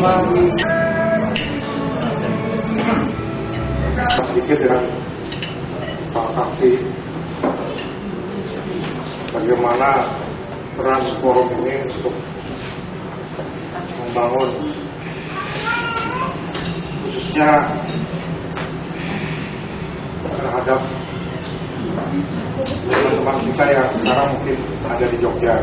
memang sedikit dengan transaksi bagaimana peran forum ini untuk membangun khususnya terhadap teman-teman kita yang sekarang mungkin ada di Jogja.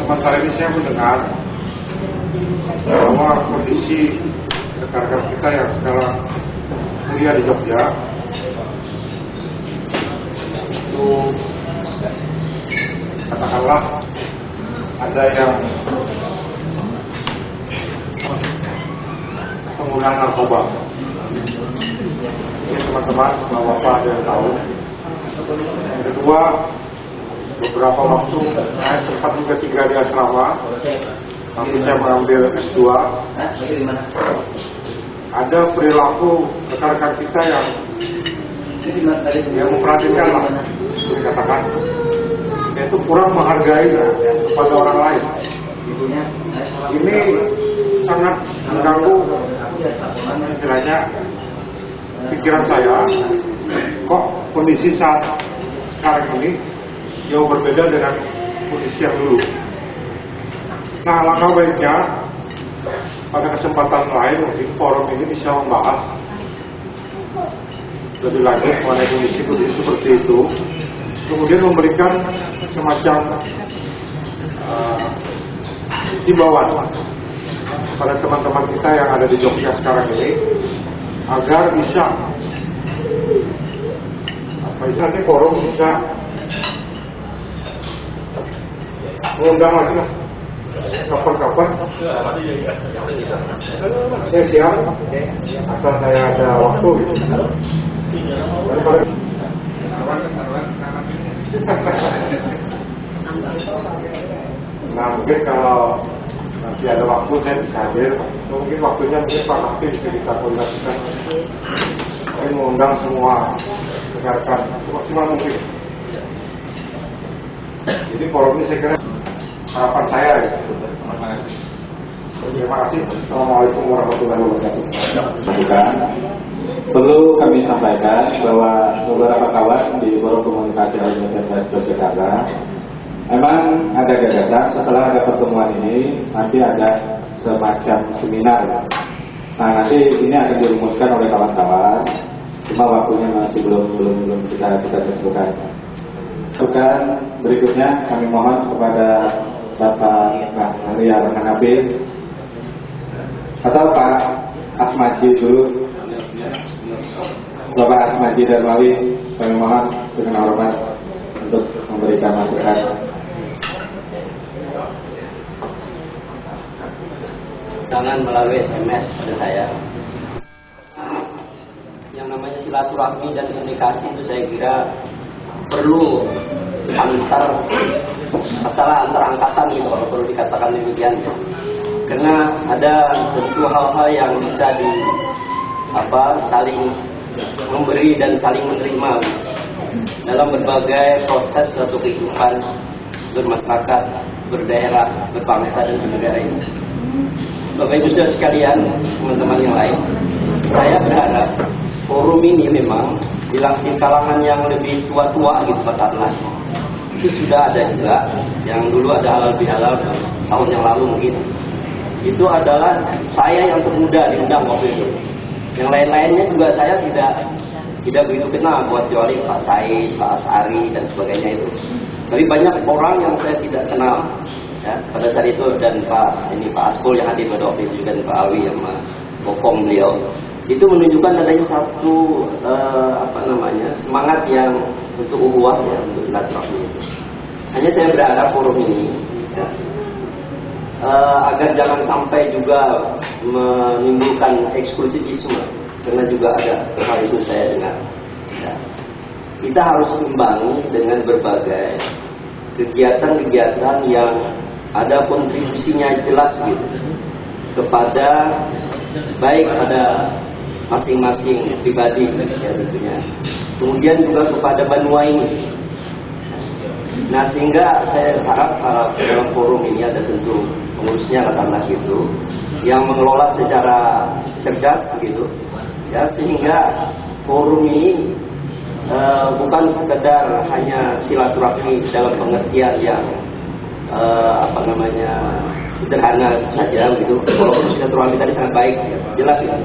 Sementara ini saya mendengar bahwa kondisi rekan-rekan kita yang sekarang kuliah di Jogja itu katakanlah ada yang penggunaan narkoba. Ini teman-teman, bapak ada yang tahu. Yang kedua, beberapa waktu saya sempat juga tinggal di asrama, nanti saya mengambil S2. Ada perilaku rekan-rekan kita yang memperhatikan lah, dikatakan, yaitu kurang menghargai kepada orang lain. Ini sangat mengganggu istilahnya pikiran saya. Kok kondisi saat sekarang ini jauh berbeda dengan kondisi yang dulu. Nah, langkah baiknya pada kesempatan lain mungkin forum ini bisa membahas lebih lanjut mengenai kondisi seperti itu, kemudian memberikan semacam himbauan pada teman-teman kita yang ada di Jogja sekarang ini agar bisa misalnya forum bisa mengundang lagi lah kapan-kapan. Saya siap asal saya ada waktu gitu. Nah, mungkin kalau nanti ada waktu saya bisa hadir. Mungkin waktunya mungkin Pak Hafiz bisa kita koordinasikan. Mungkin mengundang semua rekan-rekan maksimal mungkin. Jadi forum ini saya kira harapan saya ya. Terima kasih. Assalamualaikum warahmatullahi wabarakatuh. Perlu kami sampaikan bahwa beberapa kawan di Forum Komunikasi Universitas Yogyakarta memang ada gagasan setelah ada pertemuan ini nanti ada semacam seminar. Nah, nanti ini akan dirumuskan oleh kawan-kawan. Cuma waktunya masih belum kita tentukan. Bukan berikutnya kami mohon kepada Bapak Arya Hanafi atau Pak Asmaji dulu. Bapak Asmaji Darmawi, kami mohon dengan hormat untuk memberikan masukan. Jangan melalui SMS pada saya. Yang namanya silaturahmi dan komunikasi itu saya kira perlu antar angkatan gitu, kalau perlu dikatakan demikian. Karena ada tentu hal-hal yang bisa saling memberi dan saling menerima dalam berbagai proses suatu kehidupan bermasyarakat, berdaerah, berbangsa dan bernegara ini. Bapak Ibu saudara sekalian, teman-teman yang lain, saya berharap forum ini memang di kalangan yang lebih tua-tua gitu katakanlah, itu sudah ada juga yang dulu ada halal bihalal tahun yang lalu mungkin. Itu adalah saya yang termuda diundang waktu itu. Yang lain-lainnya juga saya tidak begitu kenal, kecuali Pak Said, Pak Asari dan sebagainya itu. Tapi banyak orang yang saya tidak kenal ya, pada saat itu, dan Pak Askul yang hadir pada waktu itu, dan Pak Alwi yang bokong beliau. Itu menunjukkan adanya satu semangat yang untuk ukhuwah ya, untuk silaturahmi itu. Hanya saya berharap forum ini ya, agar jangan sampai juga menimbulkan eksklusivisme, karena juga ada hal itu saya dengar. Ya. Kita harus imbangi dengan berbagai kegiatan-kegiatan yang ada kontribusinya jelas gitu kepada baik pada masing-masing pribadi ya tentunya, kemudian juga kepada benua ini. Nah, sehingga saya harap dalam forum ini ada tentu pengurusnya katakanlah gitu, yang mengelola secara cerdas gitu, ya, sehingga forum ini bukan sekedar hanya silaturahmi dalam pengertian yang sederhana saja gitu. Walaupun silaturahmi tadi sangat baik, ya, jelas ya,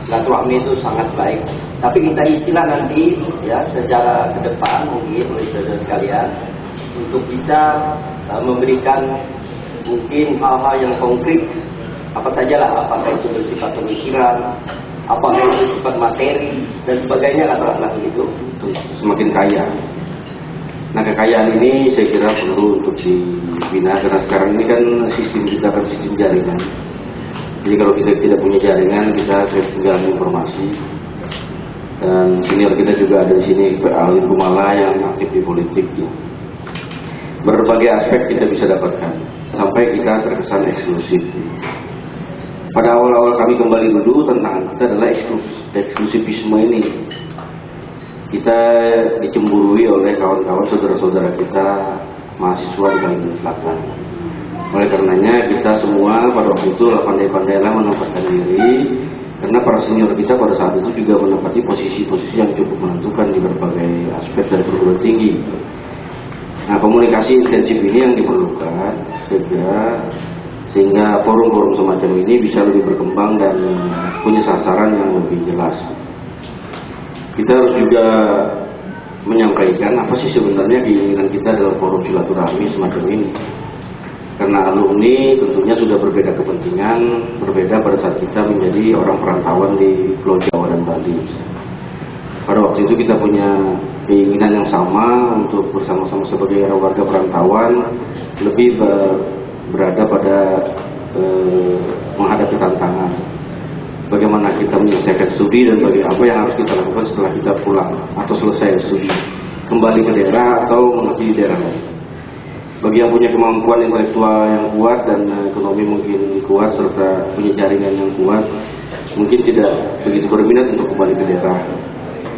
silaturahmi itu sangat baik. Tapi kita isilah nanti ya secara ke depan mungkin oleh saudara sekalian untuk bisa memberikan mungkin hal-hal yang konkret, apa sajalah, apakah itu bersifat pemikiran, apakah itu bersifat materi dan sebagainya, katakanlah begitu, untuk semakin kaya. Nah, kekayaan ini saya kira perlu untuk dibina, karena sekarang ini kan sistem kita kan sistem jaringan. Jadi kalau kita tidak punya jaringan, kita ketinggalan informasi. Dan senior kita juga ada di sini, ahli Kumala yang aktif di politik. Ya. Berbagai aspek kita bisa dapatkan, sampai kita terkesan eksklusif. Pada awal-awal kami kembali dulu, tantangan kita adalah eksklusivisme ini. Kita dicemburui oleh kawan-kawan saudara-saudara kita mahasiswa di Kalimantan Selatan. Oleh karenanya kita semua pada waktu itu pandai-pandailah menempatkan diri, karena para senior kita pada saat itu juga menempati posisi-posisi yang cukup menentukan di berbagai aspek dari perguruan tinggi. Nah, komunikasi intensif ini yang diperlukan, sehingga forum-forum semacam ini bisa lebih berkembang dan punya sasaran yang lebih jelas. Kita harus juga menyampaikan apa sih sebenarnya keinginan kita dalam forum silaturahmi semacam ini. Karena alumni tentunya sudah berbeda kepentingan, berbeda pada saat kita menjadi orang perantauan di Pulau Jawa dan Bali. Pada waktu itu kita punya keinginan yang sama untuk bersama-sama sebagai warga perantauan lebih berada pada menghadapi tantangan. Bagaimana kita menyelesaikan studi dan apa yang harus kita lakukan setelah kita pulang atau selesai studi, kembali ke daerah atau mengabdi di daerah lain. Bagi yang punya kemampuan intelektual yang kuat dan ekonomi mungkin kuat serta punya jaringan yang kuat, mungkin tidak begitu berminat untuk kembali ke daerah.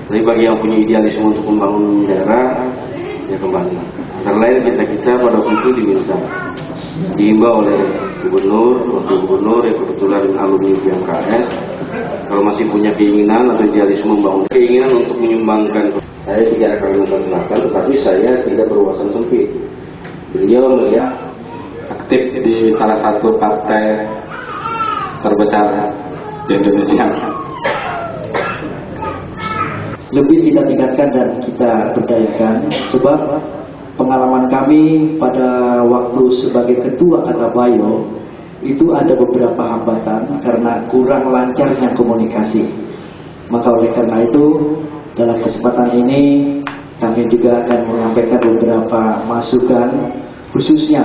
Tapi bagi yang punya idealisme untuk membangun daerah, ya kembali. Antara lain kita pada waktu itu diimbau oleh wakil gubernur yang kebetulan alumni BMKS, kalau masih punya keinginan atau idealisme membangun, keinginan untuk menyumbangkan. Saya bicara Kalimantan Selatan, tetapi saya tidak berwawasan sempit. Beliau melihat aktif di salah satu partai terbesar di Indonesia. Lebih kita tingkatkan dan kita berdayakan, sebab pengalaman kami pada waktu sebagai ketua Kata Bayo itu ada beberapa hambatan karena kurang lancarnya komunikasi. Maka oleh karena itu dalam kesempatan ini kami juga akan menyampaikan beberapa masukan, khususnya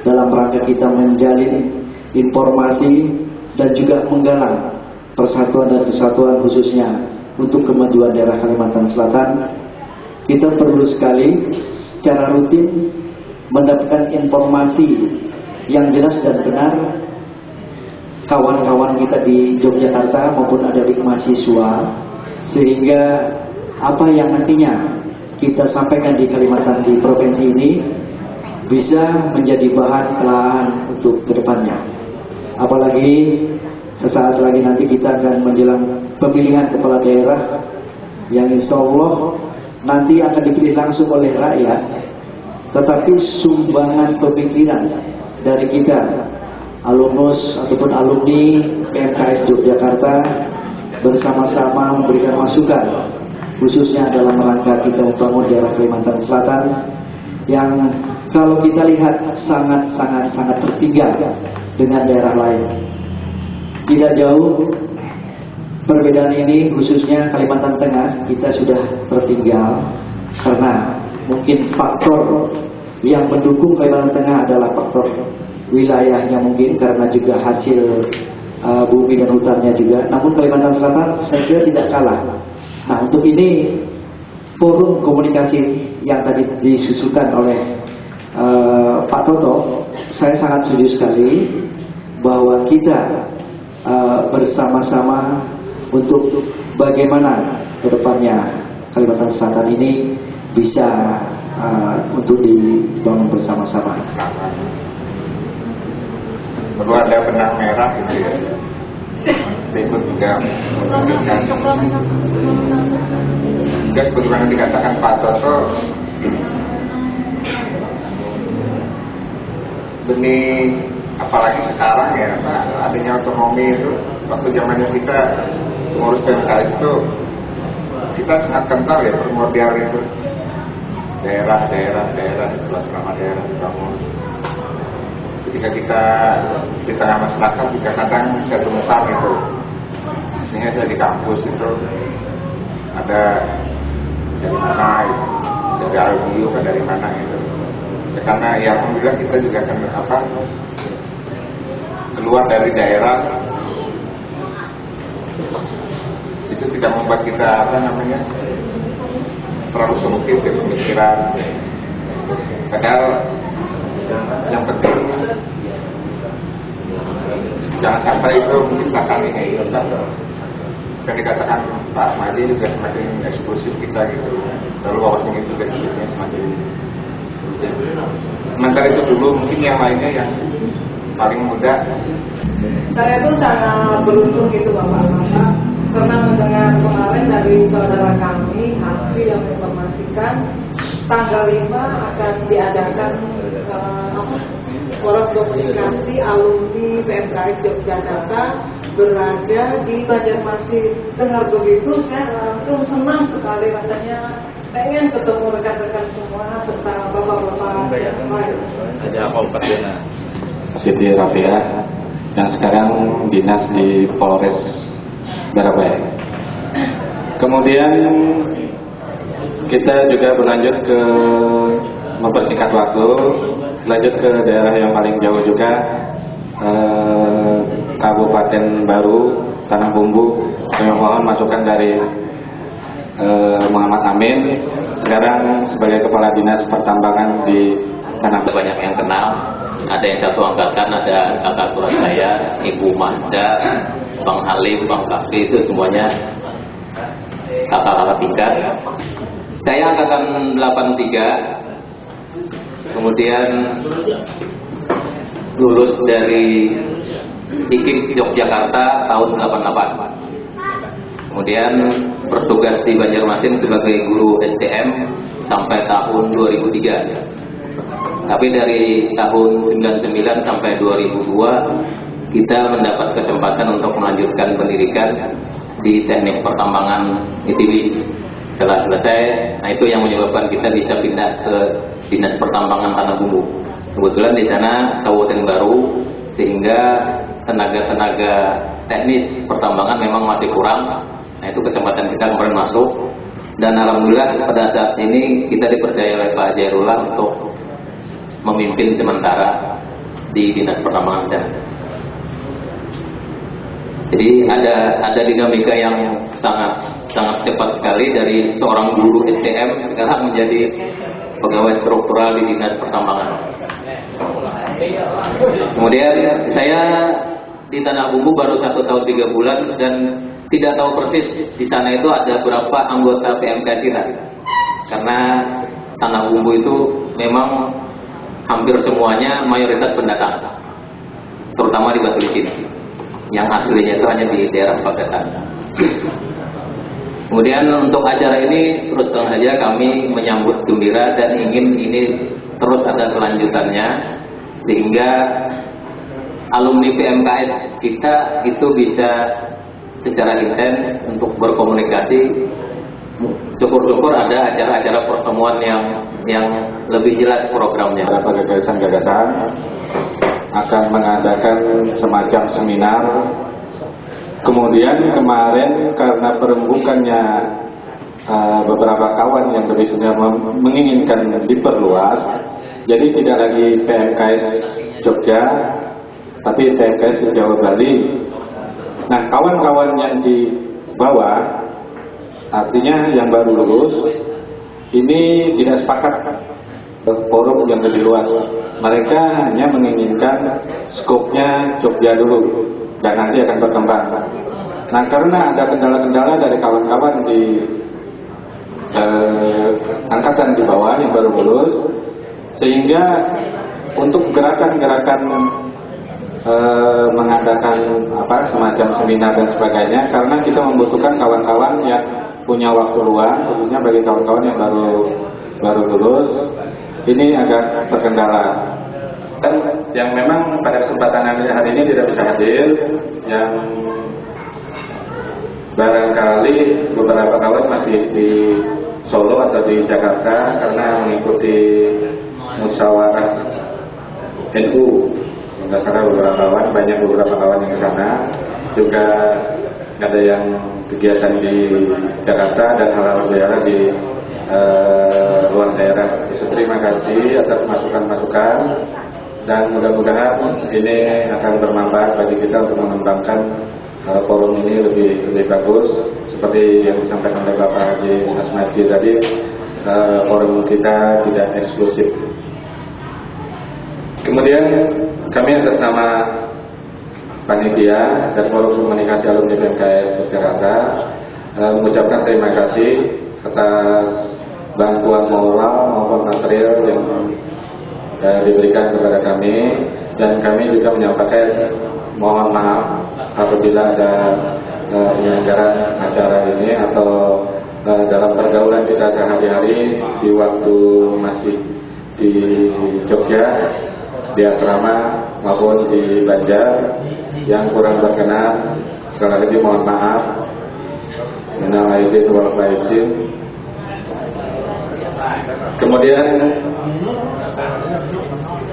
dalam rangka kita menjalin informasi dan juga menggalang persatuan dan kesatuan khususnya untuk kemajuan daerah Kalimantan Selatan. Kita perlu sekali secara rutin mendapatkan informasi yang jelas dan benar kawan-kawan kita di Yogyakarta maupun ada di mahasiswa, sehingga apa yang nantinya kita sampaikan di Kalimantan, di provinsi ini, bisa menjadi bahan telahan untuk kedepannya. Apalagi sesaat lagi nanti kita akan menjelang pemilihan kepala daerah yang insya Allah nanti akan dipilih langsung oleh rakyat, tetapi sumbangan pemikiran dari kita alumnus ataupun alumni PMKS Yogyakarta bersama-sama memberikan masukan, khususnya dalam rangka kita membangun daerah Kalimantan Selatan yang kalau kita lihat sangat tertinggal dengan daerah lain. Tidak jauh perbedaan ini, khususnya Kalimantan Tengah kita sudah tertinggal karena mungkin faktor yang mendukung Kalimantan Tengah adalah faktor wilayahnya mungkin karena juga hasil bumi dan hutannya juga. Namun Kalimantan Selatan saya kira tidak kalah. Nah, untuk ini forum komunikasi yang tadi disusukan oleh Pak Toto, saya sangat setuju sekali bahwa kita bersama-sama untuk bagaimana ke depannya Kalimantan Selatan ini bisa untuk dibangun bersama-sama. Perlu ada benang merah gitu ya. Ikut juga memberikan. Juga sebagaimana dikatakan Pak Toto, benih apalagi sekarang ya Pak, adanya otonomi itu, waktu zamannya kita mengurus PMKS itu kita sangat kental ya primordial itu, daerah itu selama daerah dibangun. Ketika kita di tengah masyarakat juga kadang bisa gemetar gitu, misalnya saya di kampus itu ada dari mana gitu, dari Albiu kan dari mana gitu ya, karena ya alhamdulillah kita juga akan keluar dari daerah itu tidak membuat kita terlalu sempit ya pemikiran. Padahal yang penting jangan sampai itu menciptakan ini yang dikatakan Pak Asmadi juga semakin eksklusif kita gitu, selalu wawasan itu dan hidupnya semakin. Sementara itu dulu mungkin yang lainnya yang paling mudah. Saya itu sangat beruntung gitu Bapak-Bapak, karena mendengar kemarin dari saudara kami Hasri yang menginformasikan tanggal 5 akan diadakan forum komunikasi alumni PMKS Yogyakarta berada di Banjarmasin. Dengar begitu saya langsung senang sekali, rasanya pengen ketemu rekan-rekan semua serta bapak-bapak yang lain. Ada apa Siti Rafia yang sekarang dinas di Polres Surabaya. Kemudian kita juga berlanjut ke mempersingkat waktu, lanjut ke daerah yang paling jauh juga, Kabupaten Baru, Tanah Bumbu. Kami mohon masukan dari Muhammad Amin sekarang sebagai Kepala Dinas Pertambangan di Tanah Bumbu. Banyak yang kenal, ada yang satu angkatan, ada kakak kelas saya, Ibu Mahda, Bang Halim, Bang Kafi, itu semuanya kakak-kakak tingkat. Saya angkatan 83, kemudian lulus dari IKIP Yogyakarta tahun 88. Kemudian bertugas di Banjarmasin sebagai guru STM sampai tahun 2003. Tapi dari tahun 99 sampai 2002 kita mendapat kesempatan untuk melanjutkan pendidikan di Teknik Pertambangan ITB. Setelah selesai, nah itu yang menyebabkan kita bisa pindah ke Dinas Pertambangan Tanah Bumbu. Kebetulan di sana Kabupaten Baru, sehingga tenaga-tenaga teknis pertambangan memang masih kurang. Nah itu kesempatan kita kemarin masuk, dan alhamdulillah pada saat ini kita dipercaya oleh Pak Jairullah untuk memimpin sementara di Dinas Pertambangan sana. Jadi ada dinamika yang sangat cepat sekali dari seorang guru STM sekarang menjadi pegawai struktural di Dinas Pertambangan. Kemudian saya di Tanah Bumbu baru 1 tahun 3 bulan dan tidak tahu persis di sana itu ada berapa anggota PMKS kita. Karena Tanah Bumbu itu memang hampir semuanya mayoritas pendatang, terutama di Batu Licin, yang aslinya itu hanya di daerah Pagetan. Kemudian untuk acara ini terus terang saja kami menyambut gembira dan ingin ini terus ada kelanjutannya, sehingga alumni PMKS kita itu bisa secara intens untuk berkomunikasi. Syukur-syukur ada acara-acara pertemuan yang lebih jelas programnya. Beberapa gagasan-gagasan akan mengadakan semacam seminar. Kemudian kemarin karena perembukannya beberapa kawan yang lebih menginginkan diperluas, jadi tidak lagi PMKS Jogja, tapi PMKS Jawa Bali. Nah, kawan-kawan yang di bawah, artinya yang baru lulus, ini tidak sepakat forum yang lebih luas. Mereka hanya menginginkan skopnya Jogja dulu dan nanti akan berkembang. Nah, karena ada kendala-kendala dari kawan-kawan di angkatan di bawah, bawah yang baru lulus, sehingga untuk gerakan-gerakan mengadakan semacam seminar dan sebagainya, karena kita membutuhkan kawan-kawan yang punya waktu luang, khususnya bagi kawan-kawan yang baru lulus, ini agak terkendala. Dan yang memang pada kesempatan hari ini tidak bisa hadir, yang barangkali beberapa kawan masih di Solo atau di Jakarta karena mengikuti musyawarah NU. Berdasarkan banyak beberapa kawan yang ke sana, juga ada yang kegiatan di Jakarta dan hal-hal daerah di luar daerah. Terima kasih atas masukan-masukan, dan mudah-mudahan ini akan bermanfaat bagi kita untuk mengembangkan forum ini lebih bagus. Seperti yang disampaikan oleh Bapak Haji Asmaji tadi, forum kita tidak eksklusif. Kemudian kami atas nama panitia dan forum komunikasi alumni BMKS Yogyakarta mengucapkan terima kasih atas bantuan moral maupun material yang diberikan kepada kami, dan kami juga menyampaikan mohon maaf apabila ada penyelenggaraan acara ini atau dalam pergaulan kita sehari-hari di waktu masih di Jogja, di asrama maupun di Banjar yang kurang berkenan, sekali lagi mohon maaf. Minal aidin wal faizin. Kemudian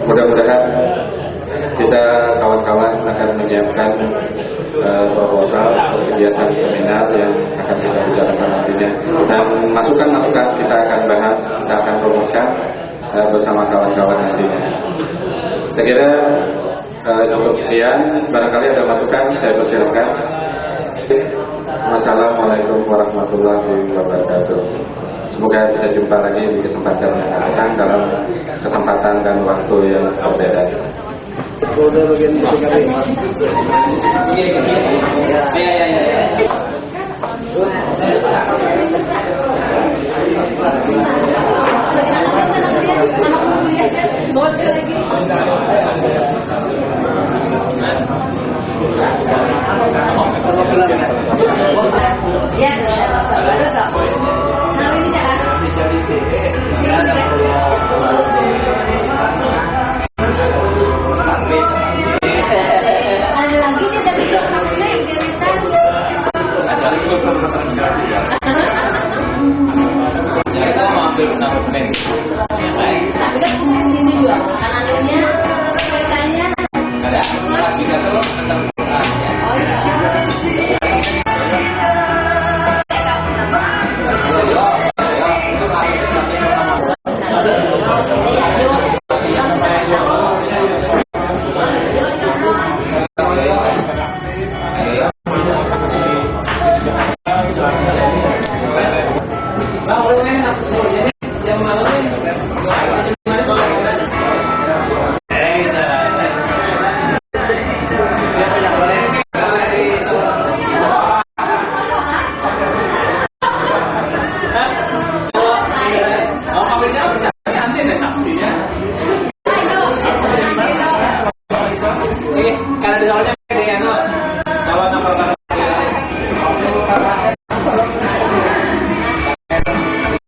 mudah-mudahan kita kawan-kawan akan menyiapkan proposal kegiatan seminar yang akan kita bicarakan nantinya, dan masukan-masukan kita akan bahas, kita akan rumuskan bersama kawan-kawan nantinya. Saya kira cukup sekian. Barangkali ada masukan, saya persilakan. Assalamualaikum warahmatullahi wabarakatuh. Semoga bisa jumpa lagi di kesempatan yang akan datang dalam kesempatan dan waktu yang berbeda. Yang